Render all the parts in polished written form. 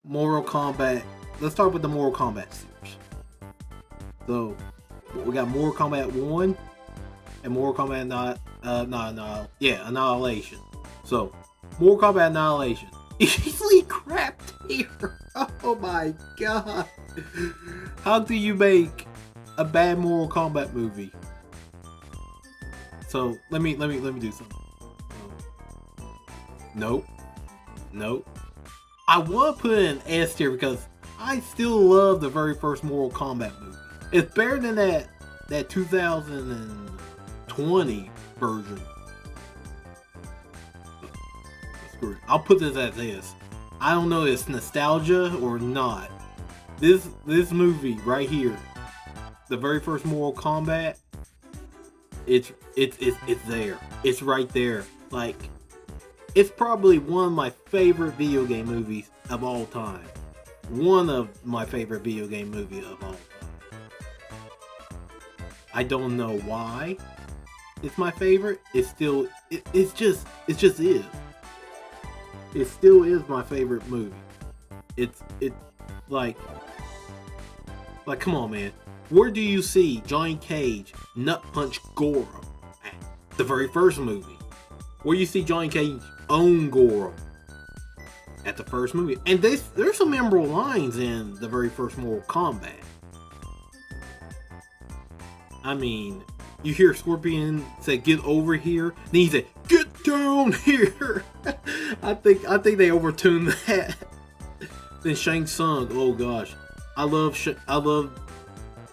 Mortal Kombat. Let's start with the Mortal Kombat series. So we got Mortal Kombat 1 and Mortal Kombat Annihilation. So Mortal Kombat Annihilation. Easily crap tier. Oh my god. How do you make a bad Mortal Kombat movie? So let me do something. Nope. I want to put it in S tier because I still love the very first Mortal Kombat movie. It's better than that 2020 version. Screw it. I'll put this as is. I don't know if it's nostalgia or not. This movie right here, the very first Mortal Kombat, it's there. It's right there. Like, it's probably one of my favorite video game movies of all time. One of my favorite video game movies of all time. I don't know why it's my favorite. It's still it just is. It still is my favorite movie. It's like come on, man. Where do you see Johnny Cage nut punch Goro at? The very first movie. Where you see Johnny Cage own Goro at the first movie. And there's some memorable lines in the very first Mortal Kombat. I mean, you hear Scorpion say, "Get over here." Then he said, "Get down here." I think they overtuned that. Then Shang Tsung. Oh gosh, I love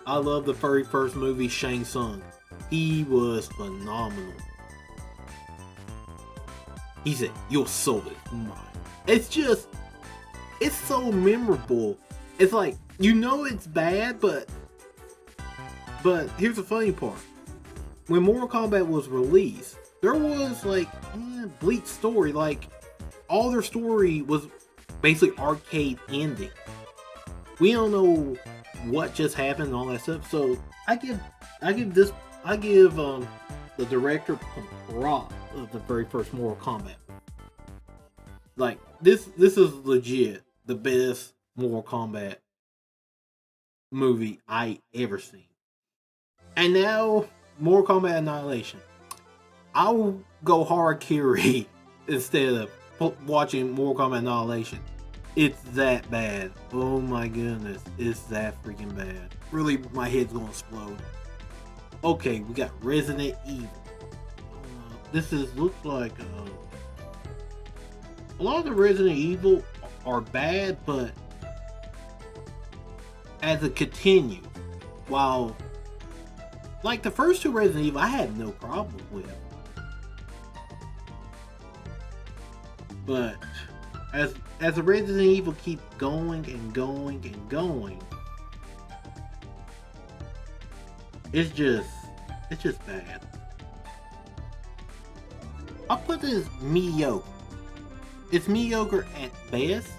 the very first movie, Shang Tsung. He was phenomenal. He said, "Your soul is mine." It's so memorable. It's like, you know it's bad, but here's the funny part. When Mortal Kombat was released, there was like bleak story. Like, all their story was basically arcade ending. We don't know what just happened and all that stuff. So I give the director props of the very first Mortal Kombat. Like, this is legit the best Mortal Kombat movie I ever seen. And now Mortal Kombat Annihilation. I'll go Harakiri instead of watching Mortal Kombat Annihilation. It's that bad. Oh my goodness, it's that freaking bad. Really, my head's gonna explode. Okay, we got Resident Evil. Looks like a lot of the Resident Evil are bad, but as it continues, while like the first two Resident Evil, I had no problem with. But as the Resident Evil keep going and going and going, it's just bad. I'll put this mediocre. It's mediocre at best,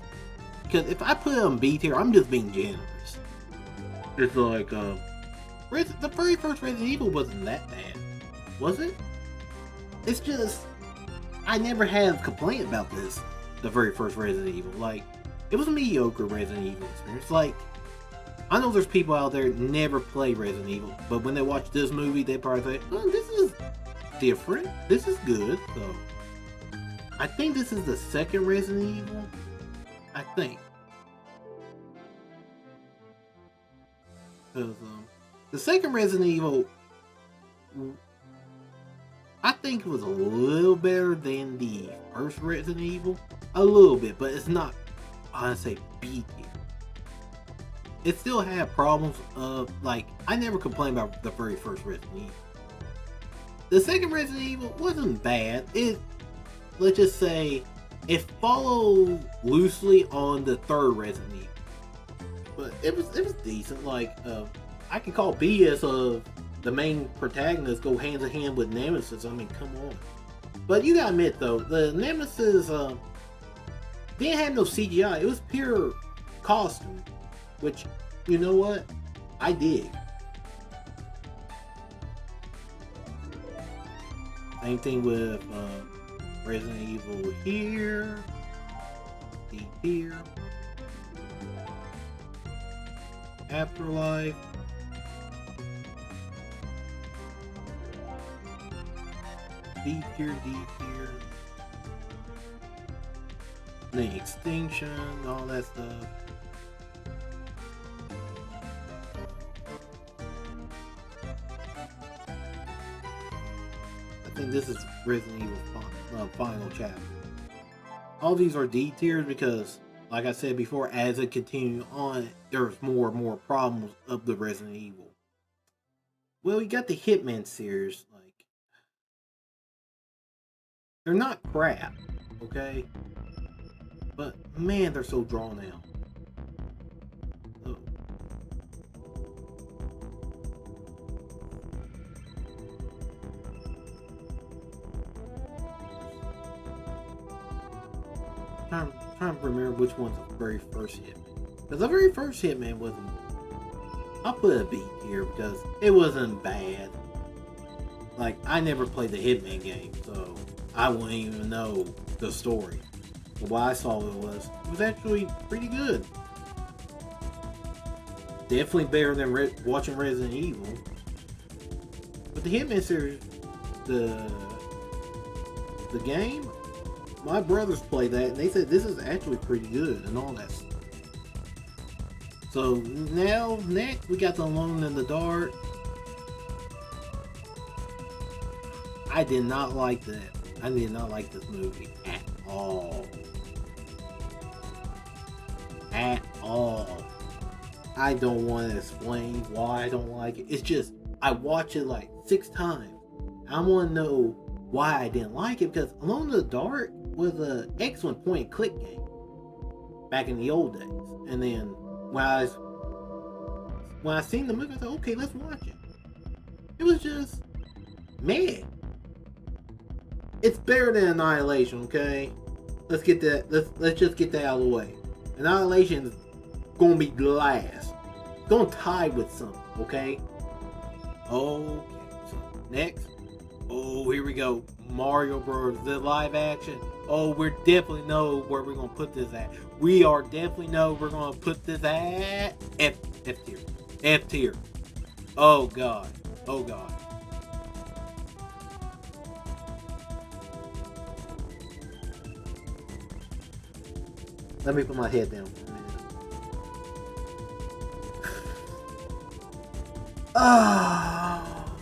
because if I put it on B tier, I'm just being generous. It's like the very first Resident Evil wasn't that bad, was it? It's just, I never had a complaint about this. The very first Resident Evil, like, it was a mediocre Resident Evil experience. Like, I know there's people out there never play Resident Evil, but when they watch this movie, they probably say, "Oh, this is different. This is good." So, I think this is the second Resident Evil. I think. Because the second Resident Evil, I think it was a little better than the first Resident Evil. A little bit, but it's not, I'd say, B tier. It still had problems of, like, I never complained about the very first Resident Evil. The second Resident Evil wasn't bad. Let's just say, it followed loosely on the third Resident Evil. But it was decent. Like, I can call BS of the main protagonist go hand in hand with Nemesis. I mean, come on. But you gotta admit though, the Nemesis didn't have no CGI. It was pure costume, which, you know what, I dig. Same thing with Resident Evil here, here. Afterlife. D tier, D tier. The Extinction, all that stuff. I think this is Resident Evil final chapter. All these are D tiers because, like I said before, as it continues on, there's more and more problems of the Resident Evil. Well, you got the Hitman series. Like, they're not crap, okay? But man, they're so drawn out. I'm trying to remember which one's the very first Hitman. Because the very first Hitman wasn't. I'll put a B tier because it wasn't bad. Like, I never played the Hitman game, so I wouldn't even know the story. But what I saw it was actually pretty good. Definitely better than watching Resident Evil. But the Hitman series, the game, my brothers played that and they said this is actually pretty good and all that stuff. So now, next, we got the Alone in the Dark. I did not like that. I did not like this movie at all. At all. I don't want to explain why I don't like it. It's just, I watched it like 6 times. I want to know why I didn't like it because Alone in the Dark was an excellent point and click game back in the old days. And then when I seen the movie, I said, okay, let's watch it. It was just mad. It's better than Annihilation, okay? Let's get that. Let's just get that out of the way. Annihilation is gonna be last. It's gonna tie with something, okay? Okay. So next, oh, here we go. Mario Bros. The live action. Oh, we definitely know where we're gonna put this at. We are definitely know we're gonna put this at F tier. F tier. Oh god. Oh god. Let me put my head down for a minute.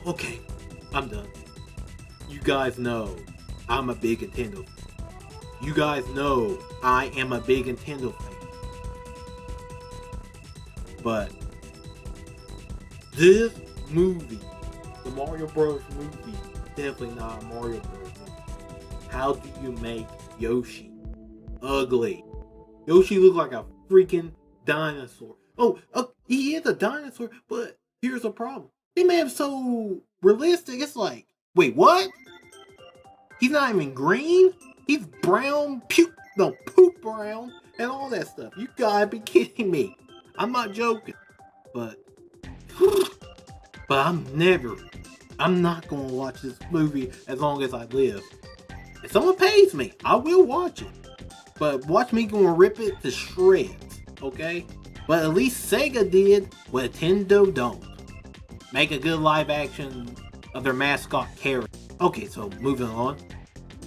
Okay. I'm done. You guys know I'm a big Nintendo fan. You guys know I am a big Nintendo fan. But this movie, the Mario Bros. Movie, definitely not a Mario Bros. Movie. How do you make Yoshi ugly? Yoshi looks like a freaking dinosaur. Oh, he is a dinosaur, but here's the problem. They made him so realistic. It's like, wait, what? He's not even green? He's brown, poop brown, and all that stuff. You gotta be kidding me. I'm not joking. But I'm not gonna watch this movie as long as I live. If someone pays me, I will watch it. But watch me gonna rip it to shreds, okay? But at least Sega did what Nintendo don't. Make a good live action of their mascot character. Okay, so moving on.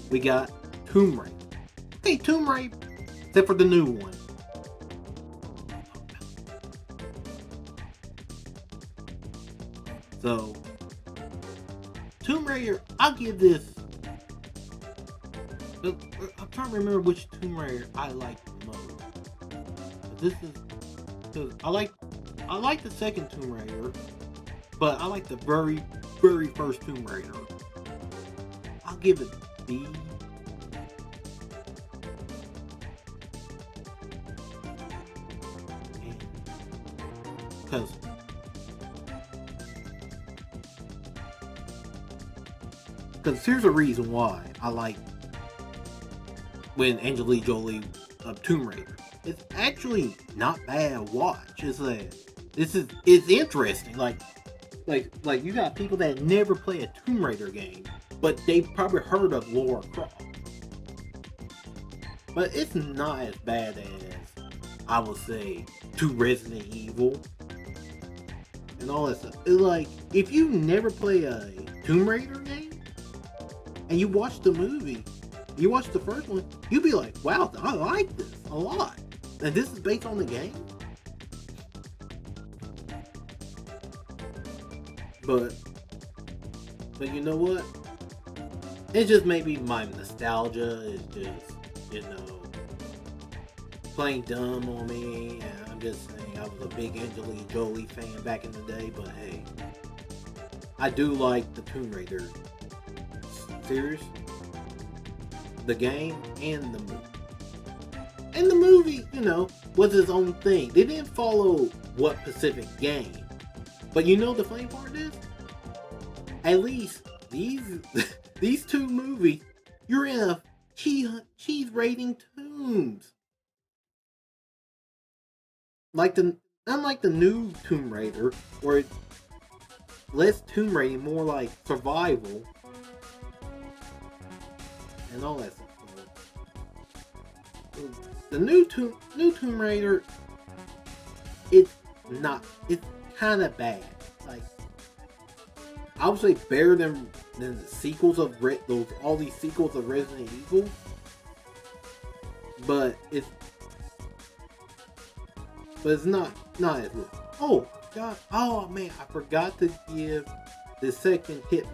We got Tomb Raider. Hey, Tomb Raider, except for the new one. So, Tomb Raider, I'll give this. I'm trying to remember which Tomb Raider I like the most. But this is because I like the second Tomb Raider, but I like the very first Tomb Raider. I'll give it B. Because here's a reason why I like when Angelina Jolie of Tomb Raider. It's actually not bad to watch. It's interesting. Like you got people that never play a Tomb Raider game, but they've probably heard of Lara Croft. But it's not as bad as, I would say, to Resident Evil. and all that stuff. It's like, if you never play a Tomb Raider game and you watch the movie, you watch the first one, you'll be like, wow, I like this a lot. And this is based on the game? But you know what? It's just maybe my nostalgia is just, playing dumb on me. And I'm just saying, I was a big Angelina Jolie fan back in the day, but hey, I do like the Tomb Raider series, the game, and the movie. And the movie, was its own thing. They didn't follow what specific game. But the funny part is, at least these two movies, you're in a cheese rating tombs. Unlike the new Tomb Raider, where it's less tomb raiding, more like survival and all that stuff. The new Tomb Raider, it's kind of bad. Like, I would say better than the sequels of all these sequels of Resident Evil, but it's not as good. Oh god! Oh man, I forgot to give the second Hitman.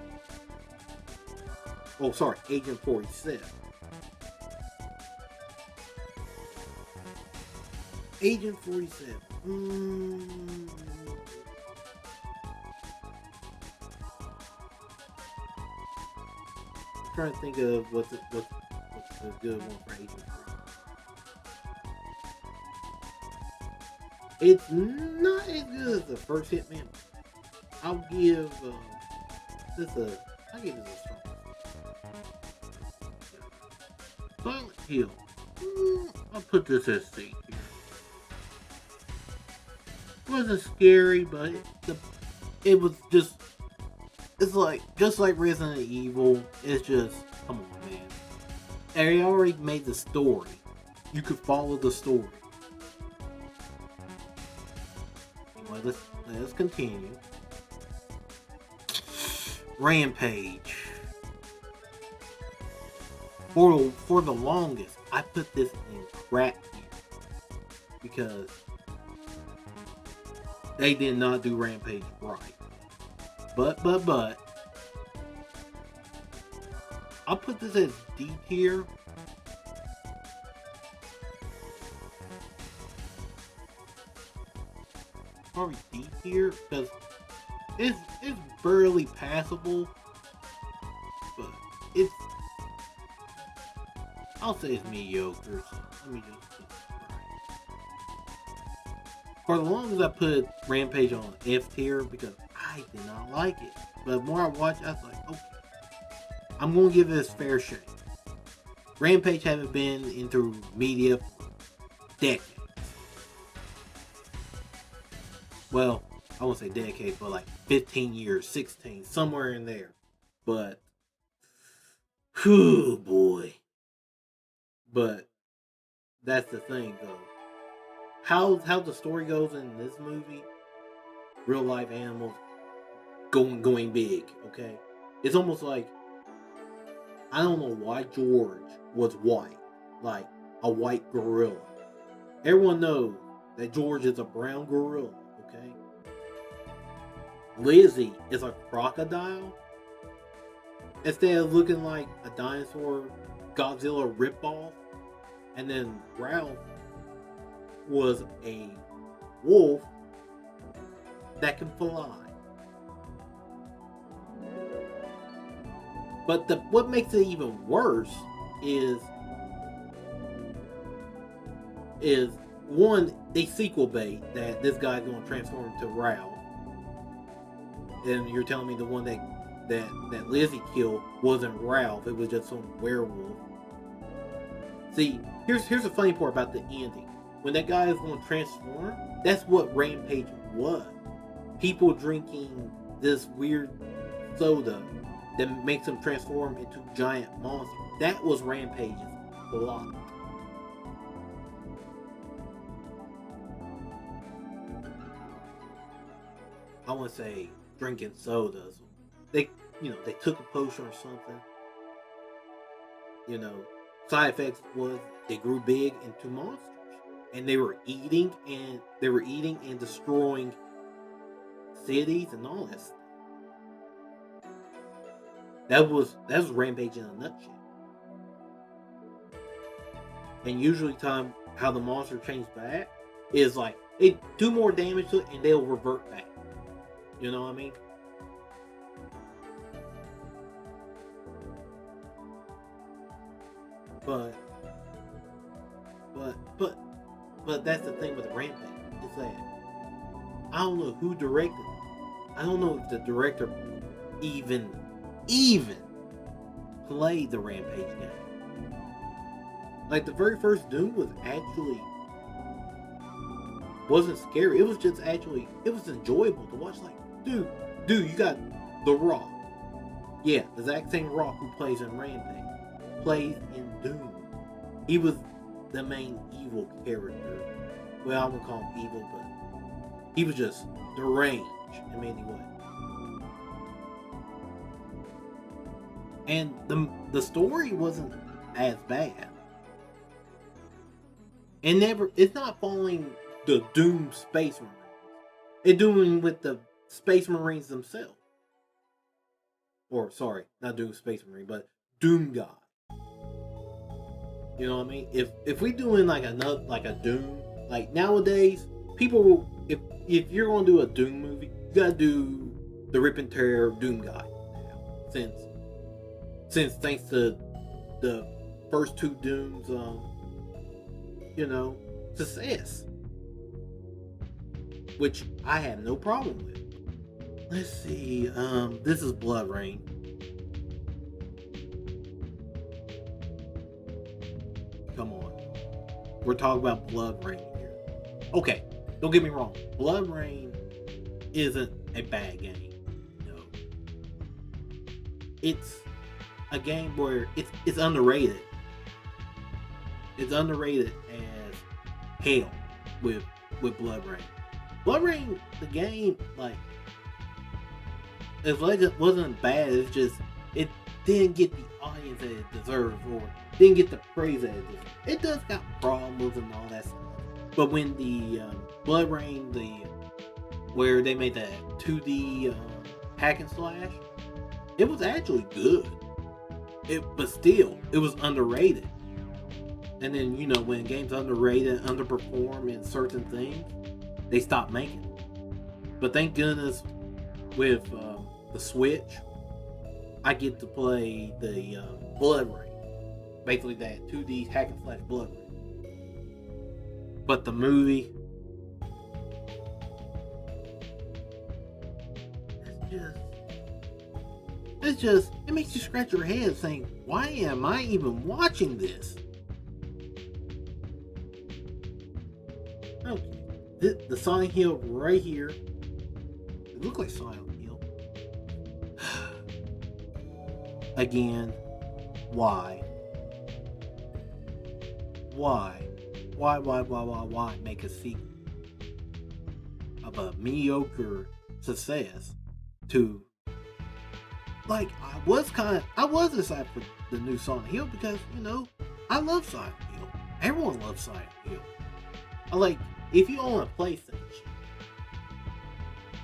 Oh, sorry, Agent 47. Agent 47. I'm trying to think of what's a good one for Agent 47. It's not as good as the first Hitman. I'll give this a strong. Silent Hill. I'll put this as C here. It wasn't scary, but it was just. It's just like Resident Evil. It's just, come on, man. They already made the story. You could follow the story. Anyway, let's continue. Rampage. For the longest, I put this in crap tier because they did not do Rampage right. But I'll put this as D tier. Probably D tier because it's barely passable, but I'll say it's mediocre. So let me just put it right. For the longest, I put Rampage on F tier because I did not like it. But the more I watched, I was like, okay, I'm going to give this fair shake. Rampage haven't been into media for decades. Well, I won't say decades, but like 15 years, 16, somewhere in there. But, whew, boy. But that's the thing, though. How the story goes in this movie, real life animals going big, okay? It's almost like, I don't know why George was white, like a white gorilla. Everyone knows that George is a brown gorilla, okay? Lizzie is a crocodile. Instead of looking like a dinosaur Godzilla ripoff. And then Ralph was a wolf that can fly. But what makes it even worse is one, they sequel bait that this guy's gonna transform into Ralph. And you're telling me the one that Lizzie killed wasn't Ralph, it was just some werewolf. See, here's the funny part about the ending. When that guy is going to transform, that's what Rampage was. People drinking this weird soda that makes them transform into giant monsters. That was Rampage's plot. I want to say drinking sodas. They, they took a potion or something. Side effects was they grew big into monsters, and they were eating and destroying cities and all that stuff. That was Rampage in a nutshell. And usually, how the monster changed back is like they do more damage to it and they'll revert back. You know what I mean? But that's the thing with the Rampage. Is that I don't know who directed it. I don't know if the director even played the Rampage game. Like the very first Doom wasn't scary. It was just it was enjoyable to watch. Like, dude, you got The Rock. Yeah, the exact same Rock who plays in Rampage plays in Doom. He was the main evil character. Well, I wouldn't call him evil, but he was just deranged in many ways. And the story wasn't as bad. And it's not following the Doom Space Marines. It's doing with the Space Marines themselves. Or sorry, not Doom Space Marine, but Doom God. You know what I mean? If we doing like a Doom, like nowadays, people will, if you're gonna do a Doom movie, you gotta do the Rip and Tear Doom guy now. Since thanks to the first two Dooms, success, which I have no problem with. Let's see. This is Blood Rain. Come on. We're talking about Blood Rain here. Okay, don't get me wrong. Blood Rain isn't a bad game. No. It's a game where it's underrated. It's underrated as hell with Blood Rain. Blood Rain, the game, like, it's like it wasn't bad. It's just it didn't get the audience that it deserved, or didn't get the praise that it deserved. It does got problems and all that stuff. But when the Blood Rain, where they made that 2D hack and slash, it was actually good. But still, it was underrated. And then when games underrated, underperform in certain things, they stop making it. But thank goodness with the Switch, I get to play the Blood Rain. Basically that 2D hack and slash Blood Rain. But the movie, it makes you scratch your head saying, why am I even watching this? Okay. The Silent Hill right here. It looks like Silent Hill. Again, why? Why make a sequel of a mediocre success to, like, I was excited for the new Silent Hill because, I love Silent Hill. Everyone loves Silent Hill. If you own a PlayStation,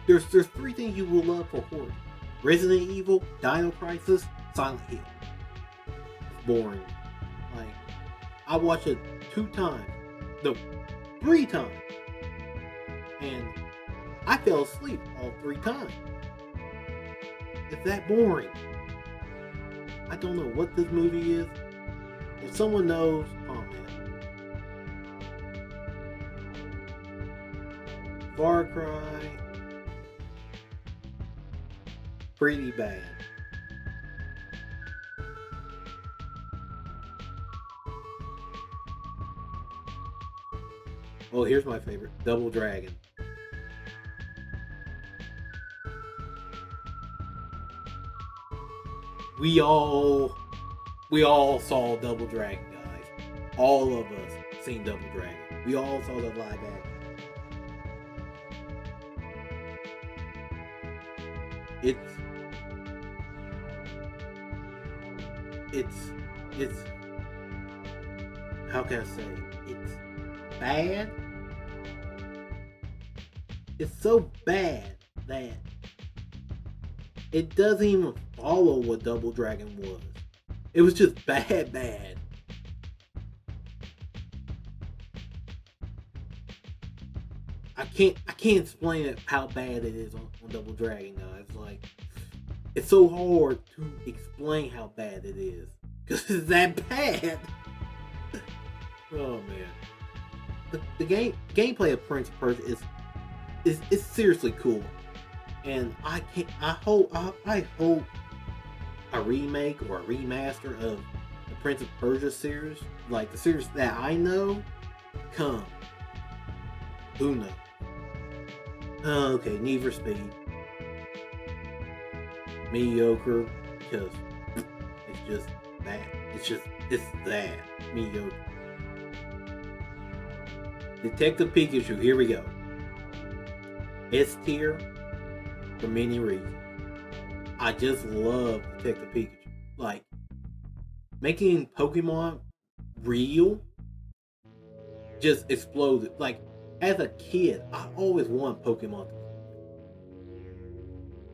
there's three things you will love for horror: Resident Evil, Dino Crisis, Silent Hill. It's boring. I watched it 3 times, and I fell asleep all 3 times. It's that boring. I don't know what this movie is. If someone knows, comment. Far Cry, pretty bad. Oh, here's my favorite, Double Dragon. We all saw Double Dragon, guys. All of us seen Double Dragon. We all saw the live action. it's it's it's how can I say it's bad. It's so bad that it doesn't even follow what Double Dragon was. It was just bad. I can't explain it how bad it is on Double Dragon, guys. Like, it's so hard to explain how bad it is because it's that bad. Oh man, the gameplay of Prince of Persia is seriously cool, and I hope a remake or a remaster of the Prince of Persia series, like the series that I know, come. Who knows? Okay, Need for Speed. Mediocre, because it's just that. It's that. Mediocre. Detective Pikachu, here we go. S tier for many reasons. I just love Detective Pikachu. Like, making Pokemon real just exploded. Like, as a kid, I always wanted Pokemon to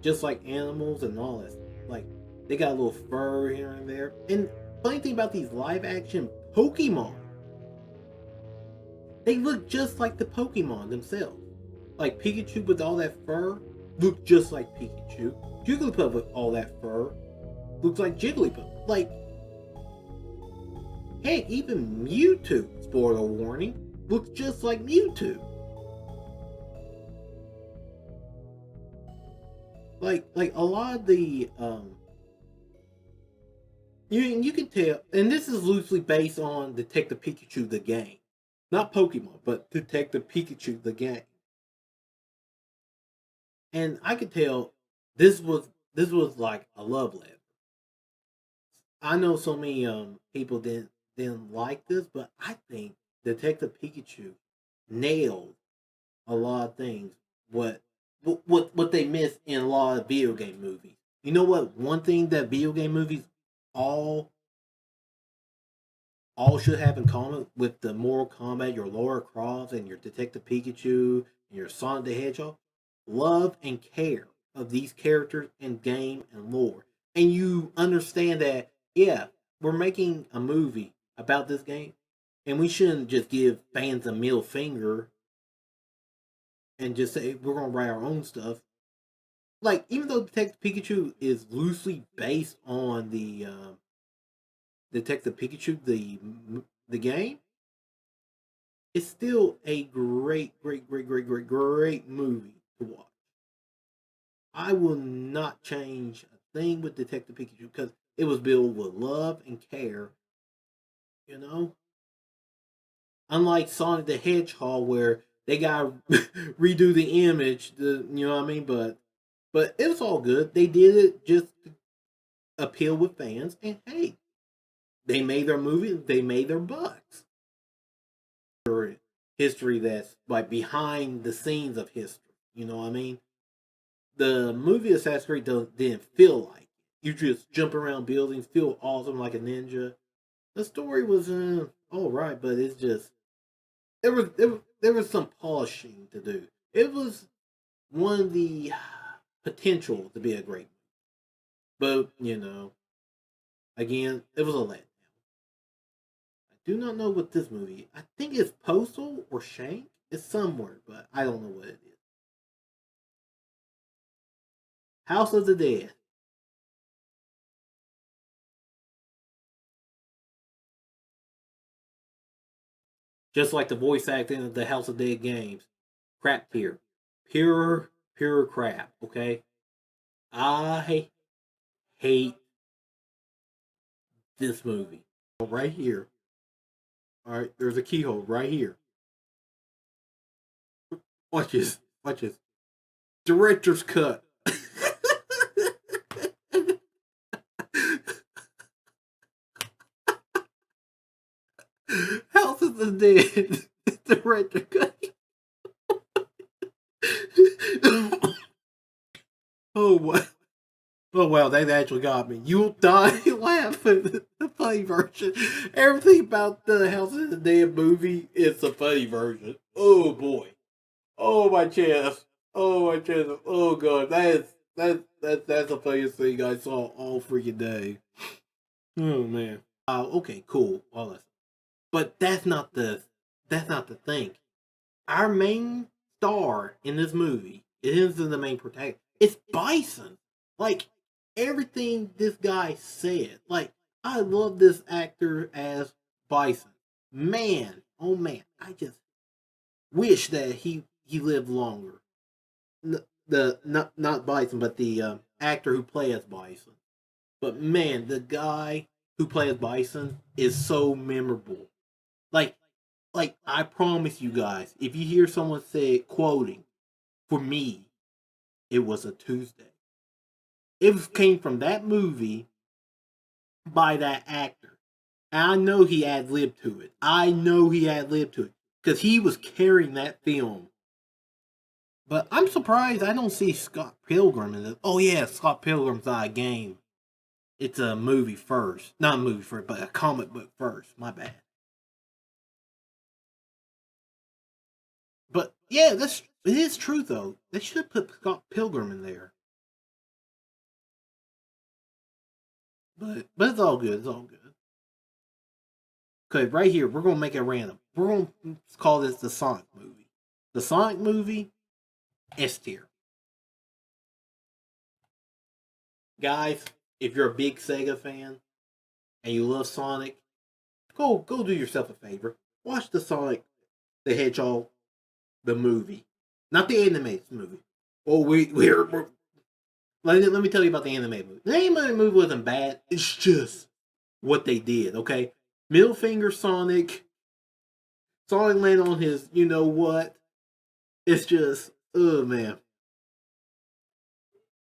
just like animals and all that. Like, they got a little fur here and there. And funny thing about these live action Pokemon, they look just like the Pokemon themselves. Like Pikachu with all that fur looked just like Pikachu. Jigglypuff with all that fur looks like Jigglypuff. Like, heck, even Mewtwo, spoiler warning, looks just like Mewtwo. Like a lot of the you can tell, and this is loosely based on Detective Pikachu the game, not Pokemon, but Detective Pikachu the game. And I could tell this was like a love letter. I know so many people didn't like this, but I think Detective Pikachu nailed a lot of things. What they missed in a lot of video game movies. You know what? One thing that video game movies all all should have in common with the Mortal Kombat, your Lara Croft, and your Detective Pikachu, and your Sonic the Hedgehog, love and care of these characters and game and lore. And you understand that, yeah, we're making a movie about this game, and we shouldn't just give fans a middle finger and just say we're gonna write our own stuff. Like, even though Detective Pikachu is loosely based on the Detective Pikachu, the game, it's still a great movie to watch. I will not change a thing with Detective Pikachu because it was built with love and care. You know, unlike Sonic the Hedgehog, where they got redo the image. You know what I mean? But it was all good. They did it just to appeal with fans, and hey, they made their movie. They made their bucks. History that's like behind the scenes of history. You know what I mean? The movie Assassin's Creed didn't feel like it. You just jump around buildings, feel awesome like a ninja. The story was all right, but it's just there was some polishing to do. It was one of the potential to be a great movie, but again, it was a letdown. I do not know what this movie. I think it's Postal or Shank. It's somewhere, but I don't know what it is. House of the Dead. Just like the voice acting of the House of Dead games. Crap tier. Pure crap, okay? I hate this movie. Right here. Alright, there's a keyhole right here. Watch this. Watch this. Director's cut. House of the Dead. Director cut. Oh, what? Oh well, they actually got me. You'll die laughing. The funny version. Everything about the House of the Dead movie is the funny version. Oh boy. Oh my chest. Oh my chest. Oh god. That's the funniest thing I saw all freaking day. Oh man. Okay, cool. All that. But that's not the thing. Our main star in this movie, it isn't the main protagonist. It's Bison. Like everything this guy said. Like I love this actor as Bison. Man, oh man, I just wish that he lived longer. The not Bison, but the actor who plays Bison. But man, the guy who plays Bison is so memorable. Like I promise you guys, if you hear someone say quoting, for me, it was a Tuesday. It came from that movie by that actor. And I know he ad libbed to it. I know he ad libbed to it. Because he was carrying that film. But I'm surprised I don't see Scott Pilgrim in it. Oh yeah, Scott Pilgrim's not a game. It's a movie first. Not a movie first, but a comic book first. My bad. But yeah, it is true though. They should have put Scott Pilgrim in there. But it's all good. It's all good. Okay, right here we're gonna make it random. We're gonna call this the Sonic movie. The Sonic movie, S tier. Guys, if you're a big Sega fan and you love Sonic, go do yourself a favor. Watch the Sonic the Hedgehog the movie, not the animated movie. Oh, we're let me tell you about the animated movie. The animated movie wasn't bad. It's just what they did. Okay, middle finger Sonic. Sonic landed on his. You know what? It's just. Oh man.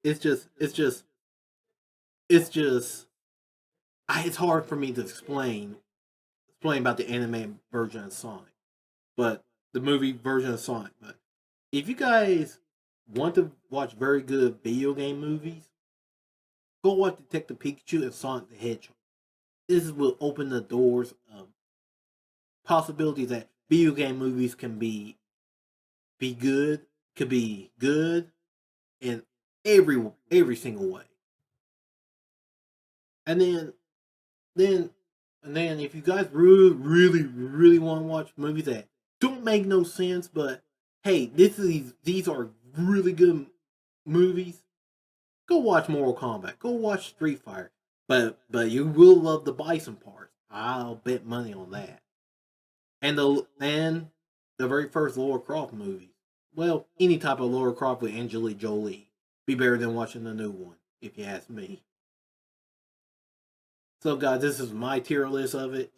It's just. It's just. It's just. It's hard for me to explain about the anime version of Sonic, but the movie version of Sonic. But if you guys want to watch very good video game movies, go watch Detective Pikachu and Sonic the Hedgehog. This will open the doors of possibilities that video game movies can be good, could be good in every single way. And then and then if you guys really want to watch movies that don't make no sense, but hey, these are really good movies. Go watch Mortal Kombat. Go watch Street Fighter. But you will love the Bison parts. I'll bet money on that. And the very first Lara Croft movie. Well, any type of Lara Croft with Angelina Jolie be better than watching the new one, if you ask me. So guys, this is my tier list of it.